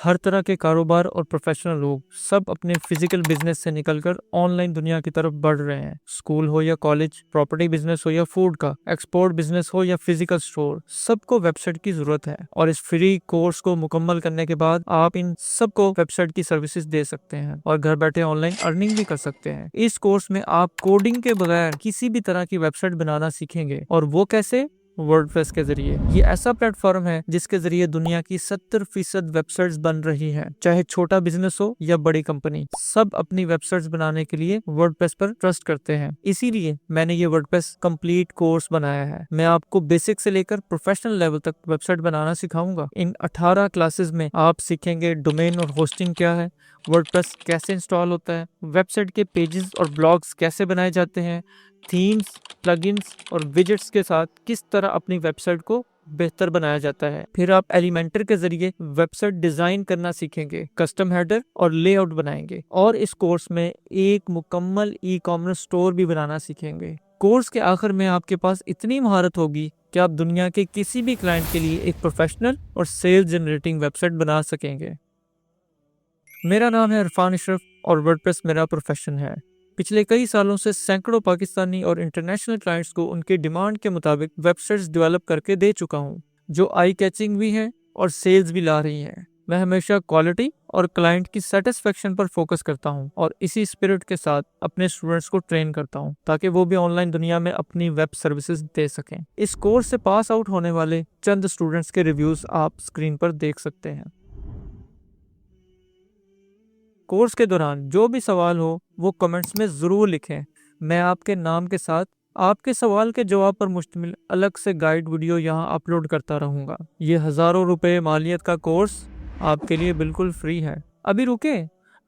हर तरह के कारोबार और प्रोफेशनल लोग सब अपने फिजिकल बिजनेस से निकलकर ऑनलाइन दुनिया की तरफ बढ़ रहे हैं। स्कूल हो या कॉलेज, प्रॉपर्टी बिजनेस हो या फूड का, एक्सपोर्ट बिजनेस हो या फिजिकल स्टोर, सबको वेबसाइट की जरूरत है। और इस फ्री कोर्स को मुकम्मल करने के बाद आप इन सबको वेबसाइट की सर्विसेज दे सकते हैं और घर बैठे ऑनलाइन अर्निंग भी कर सकते हैं। इस कोर्स में आप कोडिंग के बगैर किसी भी तरह की वेबसाइट बनाना सीखेंगे। और वो कैसे? वर्डप्रेस के जरिए। ये ऐसा प्लेटफॉर्म है जिसके जरिए दुनिया की 70% वेबसाइट्स बन रही है। चाहे छोटा बिजनेस हो या बड़ी कंपनी, सब अपनी वेबसाइट्स बनाने के लिए वर्डप्रेस पर ट्रस्ट करते हैं। इसीलिए मैंने ये वर्डप्रेस कंप्लीट कोर्स बनाया है। मैं आपको बेसिक से लेकर प्रोफेशनल लेवल तक वेबसाइट बनाना सिखाऊंगा। इन 18 क्लासेस में आप सीखेंगे डोमेन और होस्टिंग क्या है, वर्डप्रेस कैसे इंस्टॉल होता है, वेबसाइट के पेजेस और ब्लॉग्स कैसे बनाए जाते हैं, थीम्स, प्लगइन्स और विजेट्स के साथ किस तरह अपनी वेबसाइट को बेहतर बनाया जाता है। फिर आप एलिमेंटर के जरिए वेबसाइट डिजाइन करना सीखेंगे, कस्टम हेडर और लेआउट बनाएंगे। और इस कोर्स में एक मुकम्मल ई कॉमर्स स्टोर भी बनाना सीखेंगे। कोर्स के आखिर में आपके पास इतनी महारत होगी कि आप दुनिया के किसी भी क्लाइंट के लिए एक प्रोफेशनल और सेल्स जनरेटिंग वेबसाइट बना सकेंगे। मेरा नाम है इरफान अशरफ और वर्डप्रेस मेरा प्रोफेशन है। पिछले कई सालों से सैकड़ों पाकिस्तानी और इंटरनेशनल क्लाइंट्स को उनके डिमांड के मुताबिक वेबसाइट्स डेवलप करके दे चुका हूँ, जो आई कैचिंग भी हैं और सेल्स भी ला रही हैं। मैं हमेशा क्वालिटी और क्लाइंट की सेटिस्फेक्शन पर फोकस करता हूँ और इसी स्पिरिट के साथ अपने स्टूडेंट्स को ट्रेन करता हूँ ताकि वो भी ऑनलाइन दुनिया में अपनी वेब सर्विसेज दे सकें। इस कोर्स से पास आउट होने वाले चंद स्टूडेंट्स के रिव्यूज आप स्क्रीन पर देख सकते हैं। कोर्स के दौरान जो भी सवाल हो वो कमेंट्स में ज़रूर लिखें। मैं आपके नाम के साथ आपके सवाल के जवाब पर मुश्तमिल अलग से गाइड वीडियो यहाँ अपलोड करता रहूँगा। ये हज़ारों रुपए मालियत का कोर्स आपके लिए बिल्कुल फ्री है। अभी रुके,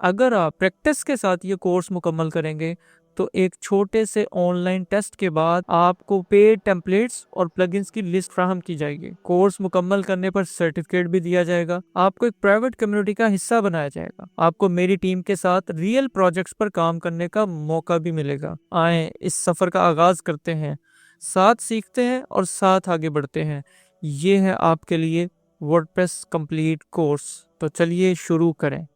अगर आप प्रैक्टिस के साथ ये कोर्स मुकम्मल करेंगे तो एक छोटे से ऑनलाइन टेस्ट के बाद आपको पेड टेम्पलेट्स और प्लगइन्स की लिस्ट फ्राहम की जाएगी। कोर्स मुकम्मल करने पर सर्टिफिकेट भी दिया जाएगा। आपको एक प्राइवेट कम्युनिटी का हिस्सा बनाया जाएगा। आपको मेरी टीम के साथ रियल प्रोजेक्ट्स पर काम करने का मौका भी मिलेगा। आए इस सफर का आगाज करते हैं, साथ सीखते हैं और साथ आगे बढ़ते हैं। ये है आपके लिए वर्डप्रेस कंप्लीट कोर्स। तो चलिए शुरू करें।